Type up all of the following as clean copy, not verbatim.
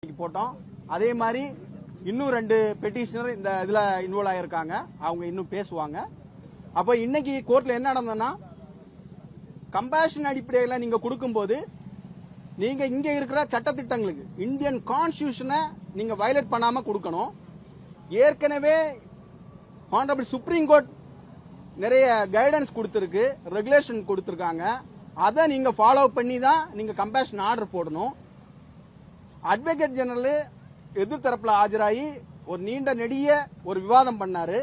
போட்டோம். அதே மாதிரி இன்னும் 2 பெட்டிஷனர் இந்த இதுல இன்வால்வ் ஆயிருக்காங்க. அவங்க இன்னும் பேசுவாங்க. அப்ப இன்னைக்கு கோர்ட்ல என்ன நடந்ததுன்னா, கம்பேஷன் அடிப்படையில் நீங்க கொடுக்கும்போது நீங்க இங்க இருக்கிற சட்டத்திட்டங்களுக்கு இந்தியன் கான்ஸ்டிடியூஷனை நீங்க வயலேட் பண்ணாம கொடுக்கணும். ஏற்கனவே ஹானரபிள் சுப்ரீம் கோர்ட் நிறைய கைடன்ஸ் கொடுத்திருக்கு, ரெகுலேஷன் கொடுத்திருக்காங்க. அதை நீங்க ஃபாலோ பண்ணி தான் நீங்க கம்பேஷன் ஆர்டர் போடணும். அட்வொகேட் ஜெனரல் எதிர்த்தரப்புல ஆஜராகி ஒரு நீண்ட நெடிய ஒரு விவாதம் பண்ணாரு.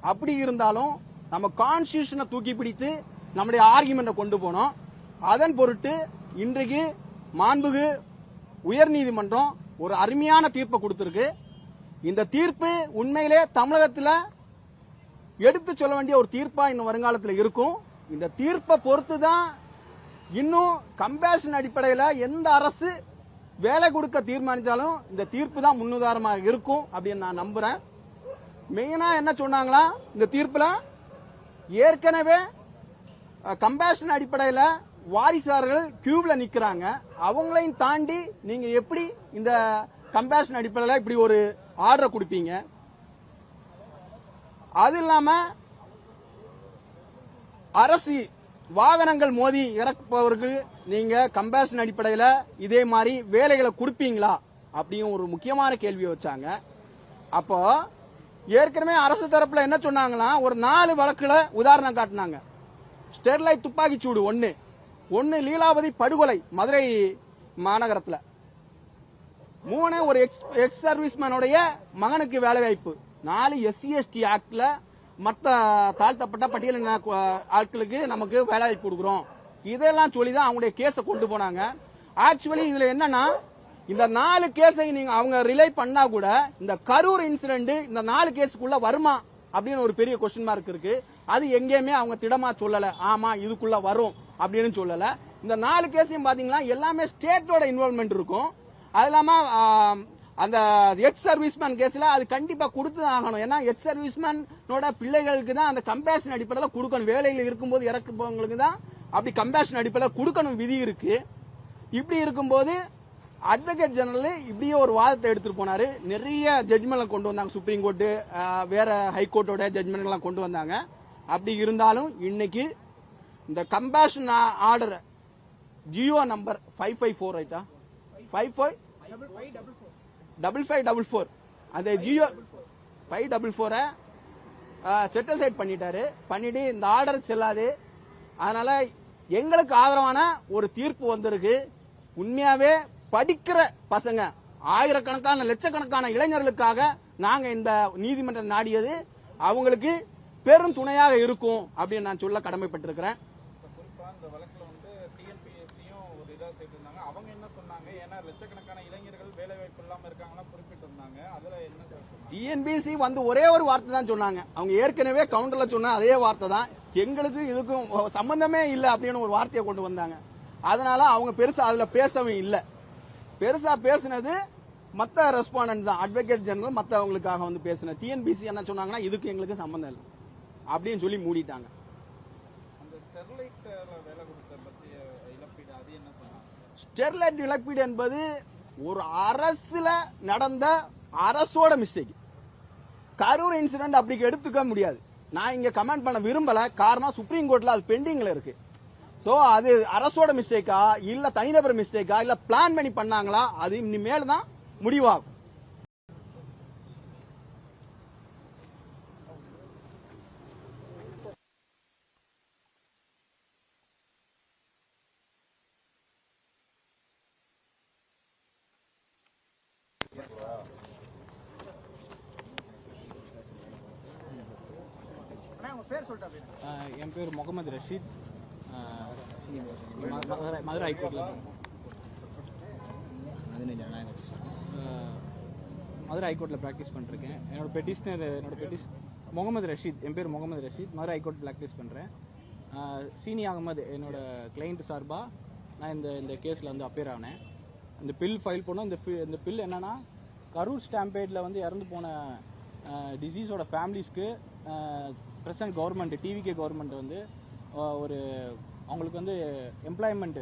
அப்படி இருந்தாலும் நம்ம கான்ஸ்டிடியூஷனை தூக்கி பிடித்து நம்முடைய ஆர்குமெண்ட்டை கொண்டு போனோம். அதன் பொருட்டு இன்றைக்கு மாண்புகு உயர்நீதிமன்றம் ஒரு அருமையான தீர்ப்பை கொடுத்திருக்கு. இந்த தீர்ப்பு உண்மையிலே தமிழகத்தில் எடுத்து சொல்ல வேண்டிய ஒரு தீர்ப்பா இன்னும் வருங்காலத்தில் இருக்கும். இந்த தீர்ப்பை பொறுத்து தான் இன்னும் கம்பேஷன் அடிப்படையில் எந்த அரசு வேலை கொடுக்க தீர்மானிச்சாலும் இந்த தீர்ப்பு தான் முன்னுதாரணமாக இருக்கும் அப்படின்னு நான் நம்புறேன். மெயினா என்ன சொன்னாங்களா, இந்த தீர்ப்புல ஏற்கனவே கம்பேஷன் அடிப்படையில் வாரிசார்கள் கியூப்ல நிக்கிறாங்க. அவங்களையும் தாண்டி நீங்க எப்படி இந்த கம்பேஷன் அடிப்படையில் இப்படி ஒரு ஆர்டர் கொடுப்பீங்க? அது இல்லாம அரசு வாகனங்கள் மோதி இறக்குபவர்கள் நீங்க கம்பேஷன் அடிப்படையில் இதே மாதிரி வேலைகளை கொடுப்பீங்களா அப்படின்னு ஒரு முக்கியமான கேள்வியை வச்சாங்க. அப்போ ஏற்கனவே அரசு தரப்புல என்ன சொன்னாங்களா, ஒரு 4 வழக்குல உதாரணம் காட்டினாங்க. ஸ்டெர்லைட் துப்பாக்கிச்சூடு ஒன்னு லீலாவதி படுகொலை மதுரை மாநகரத்தில், 3 ஒரு எக்ஸ் சர்வீஸ்மேனுடைய மகனுக்கு வேலை வாய்ப்பு, 4 SC/ST ஆக்ட்ல மற்ற தாழ்த்தப்பட்ட பட்டியலின ஆட்களுக்கு நமக்கு வேலை வாய்ப்பு கொடுக்குறோம். இதெல்லாம் சொல்லி தான் அவங்களுடைய கேஸை கொண்டு போனாங்க. ஆக்சுவலி இதுல என்னன்னா, இந்த 4 கேஸை நீங்க அவங்க ரிலை பண்ணா கூட இந்த கரூர் இன்சிடென்ட் இந்த 4 கேஸுக்குள்ள வருமா அப்படின்னு ஒரு பெரிய கொஸ்டின் மார்க் இருக்கு. அது எங்கேயுமே அவங்க திடமா சொல்லல, ஆமா இதுக்குள்ள வரும் அப்படின்னு சொல்லல. இந்த 4 கேஸையும் பாத்தீங்கன்னா எல்லாமே ஸ்டேட்டோட இன்வால்வ்மெண்ட் இருக்கும். அது இல்லாம அந்த எக்ஸ் சர்வீஸ்மேன் கேஸ்ல அது கண்டிப்பா கொடுத்து ஆகணும். ஏன்னா எக்ஸ் சர்வீஸ்மேனோட பிள்ளைகளுக்கு தான் அந்த கம்பேஷன் அடிப்படையில் கொடுக்கணும். வேலையில் இருக்கும்போது இறக்குபவங்களுக்கு தான் அப்படி கம்பேஷன் அடிப்படையில் கொடுக்கணும் விதி இருக்கு. இப்படி இருக்கும்போது அட்வொகேட் ஜெனரல் இப்படியே ஒரு வாதத்தை எடுத்துட்டு போனாரு. நிறைய ஜட்மெண்ட் கொண்டு வந்தாங்க. சுப்ரீம் கோர்ட்டு வேற ஹைகோர்ட்டோட ஜட்மெண்ட் எல்லாம் கொண்டு வந்தாங்க. அப்படி இருந்தாலும் இன்னைக்கு இந்த கம்பேஷன் ஆர்டர் ஜியோ நம்பர் 554 ரைட்டா 5544 அந்த ஜியோ 544 செட் அசைட் பண்ணிட்டாரு. பண்ணிட்டு இந்த ஆர்டர் செல்லாது. அதனால எங்களுக்கு ஆதரவான ஒரு தீர்ப்பு வந்திருக்கு. உண்மையாவே படிக்கிற பசங்க ஆயிரக்கணக்கான லட்சக்கணக்கான இளைஞர்களுக்காக நாங்க இந்த நீதிமன்றம் நாடியது அவங்களுக்கு பெரும் துணையாக இருக்கும் அப்படின்னு நான் சொல்ல கடமைப்பட்டிருக்கிறேன். டிஎன்பிசி வந்து ஒரே ஒரு வார்த்தை தான் சொன்னாங்க. அவங்க ஏற்கனவே கவுண்டர்ல சொன்ன அதே வார்த்தை தான், எங்களுக்கு இதுக்கும் சம்பந்தமே இல்லை அப்படின்னு ஒரு வார்த்தையை கொண்டு வந்தாங்க. அதனால அவங்க பெருசா அதுல பேசவும் இல்லை. பெருசா பேசினது மத்த ரெஸ்பாண்டன்ட் தான், அட்வொகேட் ஜெனரல் மத்தவங்களுக்காக வந்து பேசின. டிஎன்பிசி என்ன சொன்னாங்கன்னா இதுக்கு எங்களுக்கு சம்பந்தம் இல்லை அப்படின்னு சொல்லி மூடிட்டாங்க. ஸ்டெர்லைட் இழப்பீடு என்பது ஒரு அரசுல நடந்த அரசோட மிஸ்டேக். கரூர் இன்சிடென்ட் அப்படி எடுத்துக்க முடியாது. நான் இங்க கமெண்ட் பண்ண விரும்பல. காரணம் சுப்ரீம் கோர்ட்ல அது பெண்டிங்ல இருக்கு. சோ அது அரசோட மிஸ்டேக்கா இல்ல தனிநபர் மிஸ்டேக்கா இல்ல பிளான் பண்ணி பண்ணாங்களா, அது இனிமேல் தான் முடிவாகும். என் பேர் முகமது ரஷீத். மதுரை ஹைகோர்ட்ல ப்ராக்டிஸ் பண்ணிருக்கேன். என்னோட பெட்டிஷனர் முகமது ரஷீத். என் பேர் முகமது ரஷீத். மதுரை ஹைகோர்ட் ப்ராக்டிஸ் பண்ணுறேன். சீனி அகமது என்னோட கிளைண்ட் சார்பாக நான் இந்த கேஸில் வந்து அப்பேர் ஆனேன். இந்த பில் ஃபைல் பண்ணோம். இந்த பில் என்னன்னா, கரூர் ஸ்டாம்பேடில் வந்து இறந்து போன டிசீஸோட ஃபேமிலிஸ்க்கு ப்ரெசன்ட் கவர்மெண்ட் டிவிகே கவர்மெண்ட் வந்து ஒரு அவங்களுக்கு வந்து எம்ப்ளாய்மெண்ட்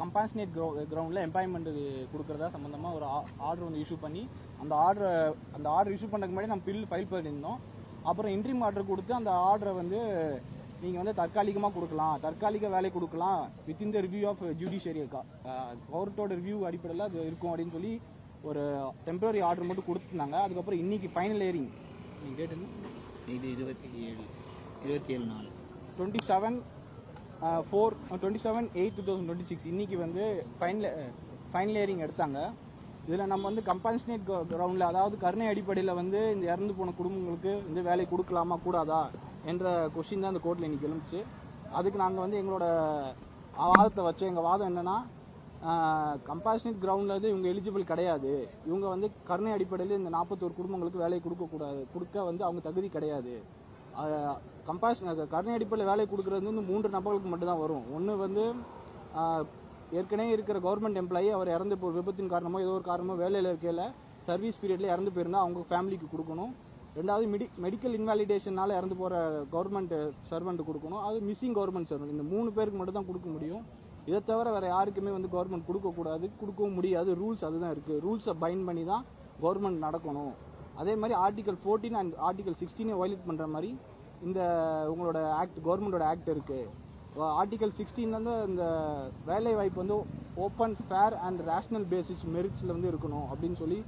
கம்பாஷனேட் கிரவுண்டில் எம்ப்ளாய்மெண்ட் கொடுக்குறதா சம்மந்தமாக ஒரு ஆர்டர் வந்து இஷ்யூ பண்ணி அந்த ஆர்டர் இஷ்யூ பண்ணுறதுக்கு முன்னாடி நம்ம பில் ஃபைல் பண்ணியிருந்தோம். அப்புறம் இன்ட்ரீம் ஆர்டர் கொடுத்து அந்த ஆர்டரை வந்து நீங்கள் வந்து தற்காலிகமாக கொடுக்கலாம், தற்காலிக வேலை கொடுக்கலாம் within the review of judiciary கோர்ட்டோட ரிவ்யூ அடிப்படையில் அது இருக்கும் அப்படின்னு சொல்லி ஒரு டெம்பரரி ஆர்டர் மட்டும் கொடுத்துருந்தாங்க. அதுக்கப்புறம் இன்னைக்கு ஃபைனல் ஹியரிங் டேட் என்ன? இது 27/4 27/8/2026 இன்னைக்கு வந்து ஃபைனல் ஹியரிங் எடுத்தாங்க. இதில் நம்ம வந்து கம்பன்சேட் கிரவுண்டில், அதாவது கருணை அடிப்படையில் வந்து இந்த இறந்து போன குடும்பங்களுக்கு இந்த வேலை கொடுக்கலாமா கூடாதா என்ற கொஸ்டின் தான் அந்த கோர்ட்டில் இன்னைக்கு எழுந்துச்சு. அதுக்கு நாங்கள் வந்து எங்களோட வாதத்தை வச்சோம். எங்கள் வாதம் என்னன்னா, கம்பேஷனேட் கிரவுண்டில் வந்து இவங்க எலிஜிபிள் கிடையாது, இவங்க வந்து கருணை அடிப்படையில் இந்த 41 குடும்பங்களுக்கு வேலை கொடுக்க வந்து அவங்க தகுதி கிடையாது. கருணை அடிப்படையில் வேலை கொடுக்கறது வந்து 3 நபர்களுக்கு மட்டும்தான் வரும். ஒன்று வந்து ஏற்கனவே இருக்கிற கவர்மெண்ட் எம்ப்ளாயி, அவர் இறந்து ஒரு விபத்தின் காரணமோ ஏதோ ஒரு காரணமோ வேலையில் இருக்கையில் சர்வீஸ் பீரியட்ல இறந்து போயிருந்தா அவங்க ஃபேமிலிக்கு கொடுக்கணும். ரெண்டாவது மெடிக்கல் இன்வாலிடேஷனால இறந்து போகிற கவர்மெண்ட் சர்வெண்ட் கொடுக்கணும். அது மிஸ்ஸிங் கவர்மெண்ட் சர்வெண்ட், இந்த 3 பேருக்கு மட்டும் தான் கொடுக்க முடியும். இதை தவிர வேற யாருக்குமே வந்து கவர்மெண்ட் கொடுக்கக்கூடாது, கொடுக்கவும் முடியாது. ரூல்ஸ் அதுதான் இருக்குது. ரூல்ஸை பைண்ட் பண்ணி தான் கவர்மெண்ட் நடக்கணும். அதே மாதிரி ஆர்டிகல் 14 அண்ட் ஆர்டிகல் 16 வயலேட் பண்ணுற மாதிரி இந்த உங்களோட ஆக்ட், கவர்மெண்டோட ஆக்ட் இருக்குது. ஆர்டிகல் 16 வந்து இந்த வேலை வாய்ப்பு வந்து open, fair and rational basis மெரிட்ஸில் வந்து இருக்கணும் அப்படின்னு சொல்லி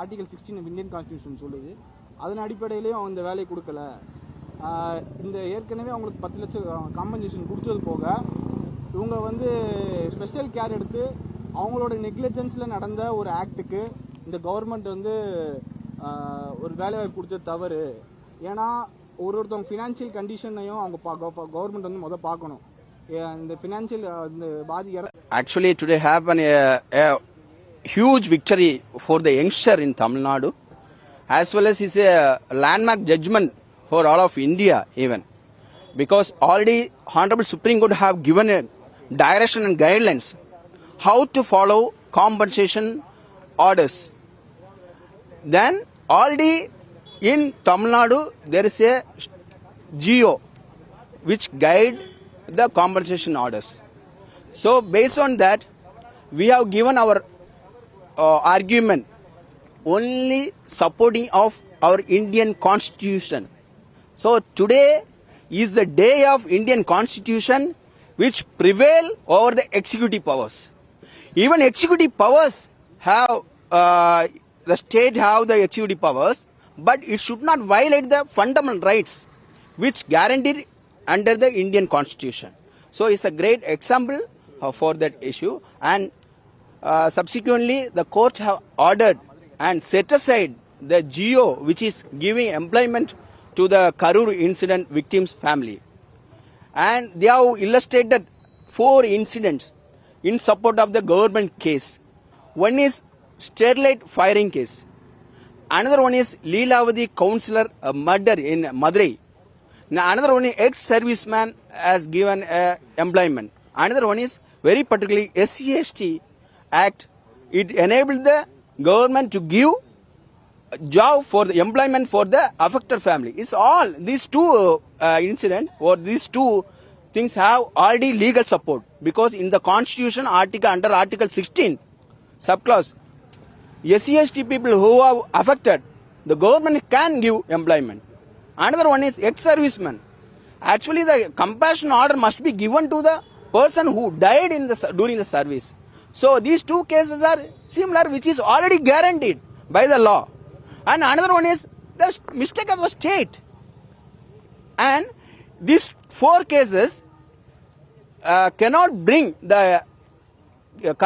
ஆர்டிகல் 16 இந்தியன் கான்ஸ்டியூஷன் சொல்லுது. அதன் அடிப்படையிலையும் அவங்க இந்த வேலையை கொடுக்கல. இந்த ஏற்கனவே அவங்களுக்கு 10 லட்சம் காம்பன்சேஷன் கொடுத்தது போக இவங்க வந்து ஸ்பெஷல் கேர் எடுத்து அவங்களோட நெக்லிஜென்ஸில் நடந்த ஒரு ஆக்டுக்கு இந்த கவர்மெண்ட் வந்து ஒரு வேலைவாய்ப்பு கொடுத்தது தவறு. ஏன்னா ஒருத்தவங்க ஃபினான்ஷியல் கண்டிஷனையும் அவங்க கவர்மெண்ட் வந்து முதல் பார்க்கணும். இந்த ஃபினான்ஷியல் இந்த பாதிக்கிற Actually, today happened a huge victory for the youngster in Tamil Nadu, as well as is a landmark judgment for all of India even, because already Honorable Supreme Court have given a direction and guidelines how to follow compensation orders. Then already in Tamil Nadu there is a GO which guide the compensation orders. So based on that, we have given our argument only supporting of our Indian Constitution. So today is the day of Indian Constitution which prevail over the executive powers. Even executive powers have the state have the executive powers, but it should not violate the fundamental rights which guaranteed under the Indian Constitution. So it's a great example for that issue, and subsequently the court have ordered and set aside the GO which is giving employment to the Karur incident victims' family. And they have illustrated 4 incidents in support of the government case. One is Sterlite firing case. Another one is Leelavadi councillor murder in Madurai. Now another one is ex-serviceman has given employment. Another one is very particularly SC/ST Act. It enabled the government to give job for the employment for the affected family. It's all these 2 incidents or these 2 things have already legal support, because in the Constitution under Article 16 subclause, SC/ST people who are affected, the government can give employment. Another one is ex-serviceman. Actually, the compassion order must be given to the person who died during the service. So these 2 cases are similar, which is already guaranteed by the law. And another one is the mistake of the state. And these 4 cases cannot bring the